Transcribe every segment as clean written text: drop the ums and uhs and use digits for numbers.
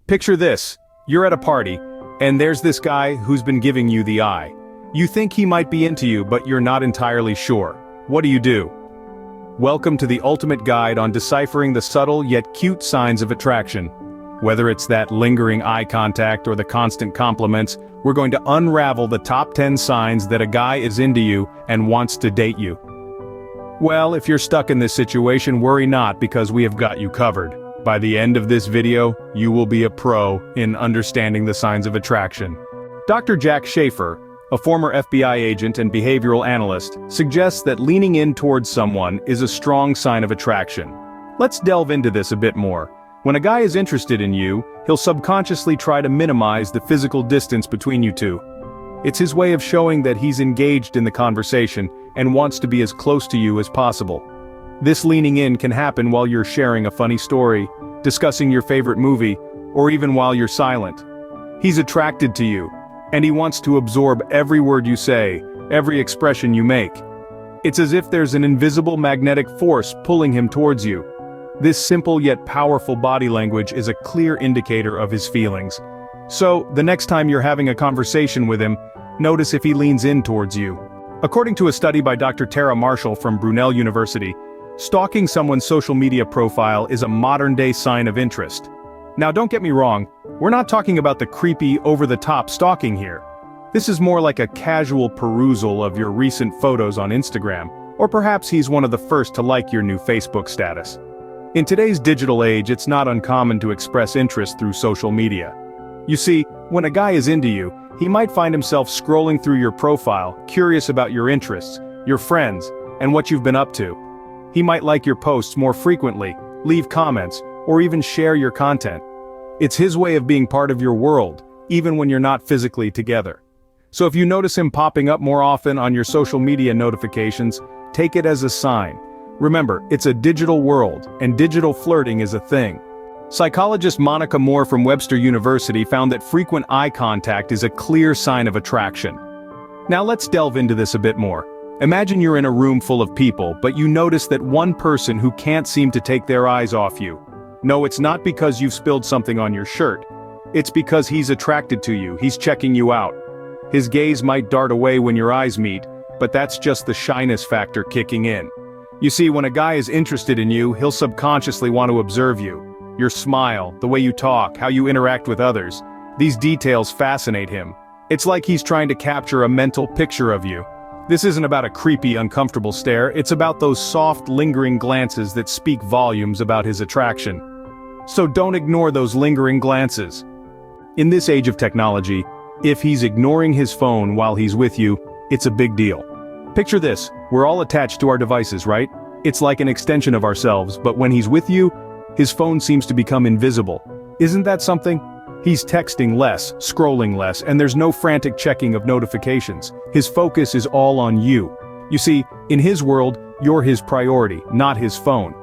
Picture this, you're at a party, and there's this guy who's been giving you the eye. You think he might be into you, but you're not entirely sure. What do? Welcome to the ultimate guide on deciphering the subtle yet cute signs of attraction. Whether it's that lingering eye contact or the constant compliments, we're going to unravel the top 10 signs that a guy is into you and wants to date you. Well, if you're stuck in this situation, worry not, because we have got you covered. By the end of this video, you will be a pro in understanding the signs of attraction. Dr. Jack Schaefer, a former FBI agent and behavioral analyst, suggests that leaning in towards someone is a strong sign of attraction. Let's delve into this a bit more. When a guy is interested in you, he'll subconsciously try to minimize the physical distance between you two. It's his way of showing that he's engaged in the conversation and wants to be as close to you as possible. This leaning in can happen while you're sharing a funny story, discussing your favorite movie, or even while you're silent. He's attracted to you, and he wants to absorb every word you say, every expression you make. It's as if there's an invisible magnetic force pulling him towards you. This simple yet powerful body language is a clear indicator of his feelings. So, the next time you're having a conversation with him, notice if he leans in towards you. According to a study by Dr. Tara Marshall from Brunel University, stalking someone's social media profile is a modern-day sign of interest. Now don't get me wrong, we're not talking about the creepy, over-the-top stalking here. This is more like a casual perusal of your recent photos on Instagram, or perhaps he's one of the first to like your new Facebook status. In today's digital age, it's not uncommon to express interest through social media. You see, when a guy is into you, he might find himself scrolling through your profile, curious about your interests, your friends, and what you've been up to. He might like your posts more frequently, leave comments, or even share your content. It's his way of being part of your world, even when you're not physically together. So if you notice him popping up more often on your social media notifications, take it as a sign. Remember, it's a digital world, and digital flirting is a thing. Psychologist Monica Moore from Webster University found that frequent eye contact is a clear sign of attraction. Now let's delve into this a bit more. Imagine you're in a room full of people, but you notice that one person who can't seem to take their eyes off you. No, it's not because you've spilled something on your shirt. It's because he's attracted to you, he's checking you out. His gaze might dart away when your eyes meet, but that's just the shyness factor kicking in. You see, when a guy is interested in you, he'll subconsciously want to observe you. Your smile, the way you talk, how you interact with others. These details fascinate him. It's like he's trying to capture a mental picture of you. This isn't about a creepy, uncomfortable stare, it's about those soft, lingering glances that speak volumes about his attraction. So don't ignore those lingering glances. In this age of technology, if he's ignoring his phone while he's with you, it's a big deal. Picture this, we're all attached to our devices, right? It's like an extension of ourselves, but when he's with you, his phone seems to become invisible. Isn't that something? He's texting less, scrolling less, and there's no frantic checking of notifications. His focus is all on you. You see, in his world, you're his priority, not his phone.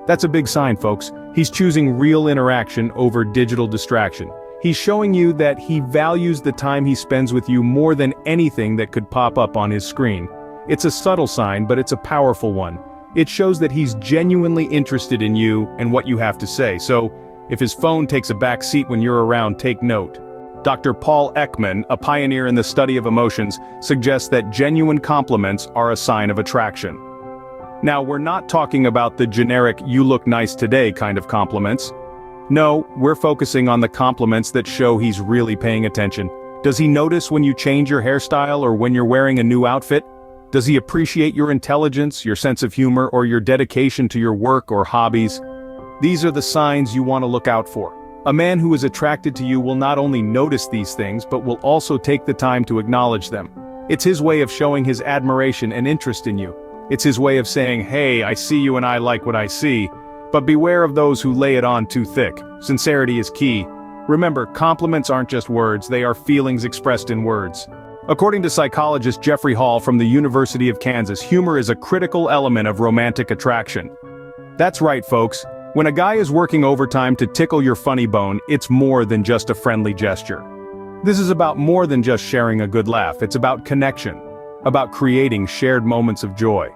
That's a big sign, folks. He's choosing real interaction over digital distraction. He's showing you that he values the time he spends with you more than anything that could pop up on his screen. It's a subtle sign, but it's a powerful one. It shows that he's genuinely interested in you and what you have to say, so if his phone takes a back seat when you're around, take note. Dr. Paul Ekman, a pioneer in the study of emotions, suggests that genuine compliments are a sign of attraction. Now, we're not talking about the generic "you look nice today" kind of compliments. No, we're focusing on the compliments that show he's really paying attention. Does he notice when you change your hairstyle or when you're wearing a new outfit? Does he appreciate your intelligence, your sense of humor, or your dedication to your work or hobbies? These are the signs you want to look out for. A man who is attracted to you will not only notice these things, but will also take the time to acknowledge them. It's his way of showing his admiration and interest in you. It's his way of saying, "Hey, I see you and I like what I see." But beware of those who lay it on too thick. Sincerity is key. Remember, compliments aren't just words, they are feelings expressed in words. According to psychologist Jeffrey Hall from the University of Kansas, humor is a critical element of romantic attraction. That's right, folks. When a guy is working overtime to tickle your funny bone, it's more than just a friendly gesture. This is about more than just sharing a good laugh, it's about connection, about creating shared moments of joy.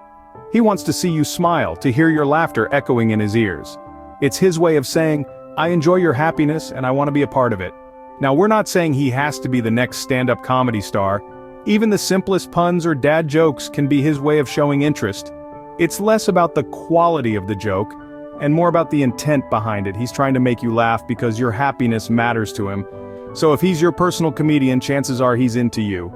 He wants to see you smile, to hear your laughter echoing in his ears. It's his way of saying, I enjoy your happiness and I want to be a part of it. Now we're not saying he has to be the next stand-up comedy star. Even the simplest puns or dad jokes can be his way of showing interest. It's less about the quality of the joke, and more about the intent behind it. He's trying to make you laugh because your happiness matters to him. So if he's your personal comedian, chances are he's into you.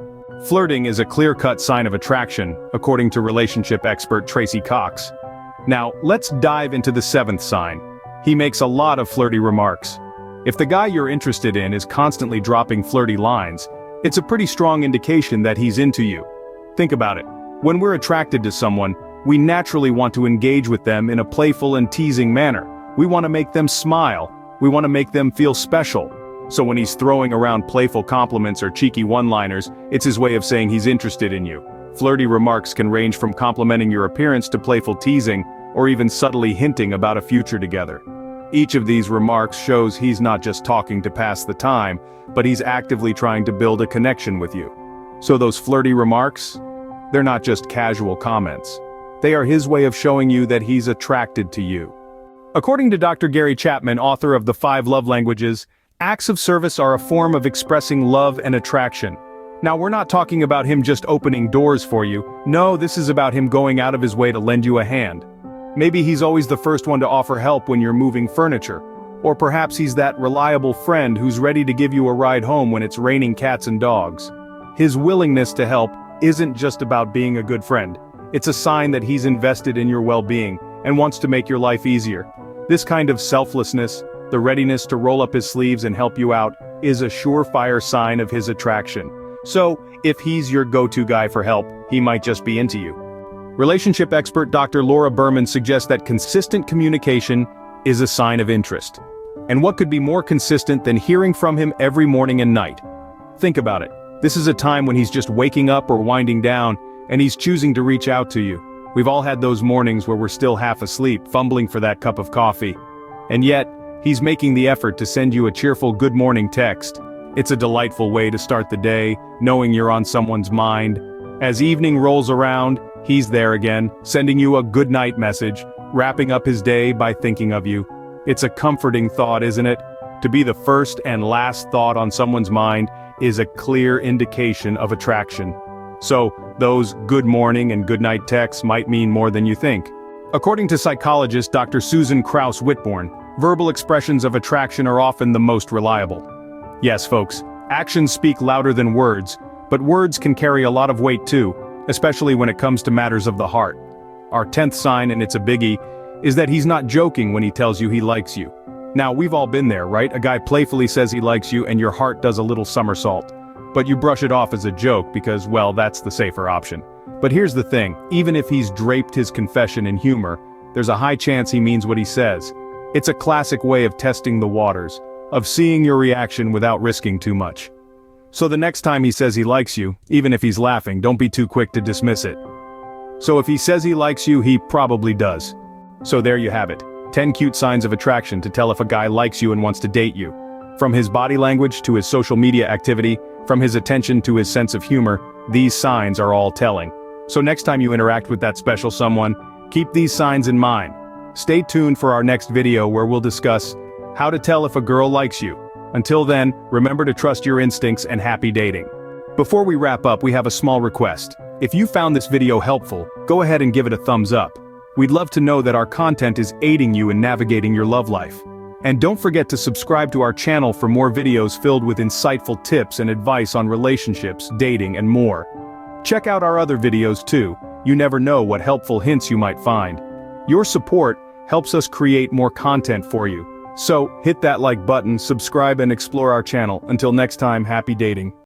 Flirting is a clear-cut sign of attraction, according to relationship expert Tracy Cox. Now, let's dive into the seventh sign. He makes a lot of flirty remarks. If the guy you're interested in is constantly dropping flirty lines, it's a pretty strong indication that he's into you. Think about it. When we're attracted to someone, we naturally want to engage with them in a playful and teasing manner. We want to make them smile. We want to make them feel special. So when he's throwing around playful compliments or cheeky one-liners, it's his way of saying he's interested in you. Flirty remarks can range from complimenting your appearance to playful teasing, or even subtly hinting about a future together. Each of these remarks shows he's not just talking to pass the time, but he's actively trying to build a connection with you. So those flirty remarks? They're not just casual comments. They are his way of showing you that he's attracted to you. According to Dr. Gary Chapman, author of The 5 Love Languages, acts of service are a form of expressing love and attraction. Now we're not talking about him just opening doors for you. No, this is about him going out of his way to lend you a hand. Maybe he's always the first one to offer help when you're moving furniture. Or perhaps he's that reliable friend who's ready to give you a ride home when it's raining cats and dogs. His willingness to help isn't just about being a good friend. It's a sign that he's invested in your well-being and wants to make your life easier. This kind of selflessness, the readiness to roll up his sleeves and help you out, is a surefire sign of his attraction. So, if he's your go-to guy for help, he might just be into you. Relationship expert Dr. Laura Berman suggests that consistent communication is a sign of interest. And what could be more consistent than hearing from him every morning and night? Think about it. This is a time when he's just waking up or winding down, and he's choosing to reach out to you. We've all had those mornings where we're still half asleep, fumbling for that cup of coffee. And yet, he's making the effort to send you a cheerful good morning text. It's a delightful way to start the day, knowing you're on someone's mind. As evening rolls around, he's there again, sending you a good night message, wrapping up his day by thinking of you. It's a comforting thought, isn't it? To be the first and last thought on someone's mind is a clear indication of attraction. So, those good morning and good night texts might mean more than you think. According to psychologist Dr. Susan Krauss Whitborn, verbal expressions of attraction are often the most reliable. Yes, folks, actions speak louder than words, but words can carry a lot of weight too, especially when it comes to matters of the heart. Our 10th sign, and it's a biggie, is that he's not joking when he tells you he likes you. Now, we've all been there, right? A guy playfully says he likes you and your heart does a little somersault. But you brush it off as a joke because, well, that's the safer option. But here's the thing, even if he's draped his confession in humor, there's a high chance he means what he says. It's a classic way of testing the waters, of seeing your reaction without risking too much. So the next time he says he likes you, even if he's laughing, don't be too quick to dismiss it. So if he says he likes you, he probably does. So there you have it, 10 cute signs of attraction to tell if a guy likes you and wants to date you. From his body language to his social media activity, from his attention to his sense of humor, these signs are all telling. So next time you interact with that special someone, keep these signs in mind. Stay tuned for our next video where we'll discuss how to tell if a girl likes you. Until then, remember to trust your instincts and happy dating. Before we wrap up, we have a small request. If you found this video helpful, go ahead and give it a thumbs up. We'd love to know that our content is aiding you in navigating your love life. And don't forget to subscribe to our channel for more videos filled with insightful tips and advice on relationships, dating, and more. Check out our other videos too. You never know what helpful hints you might find. Your support helps us create more content for you. So, hit that like button, subscribe and explore our channel. Until next time, happy dating.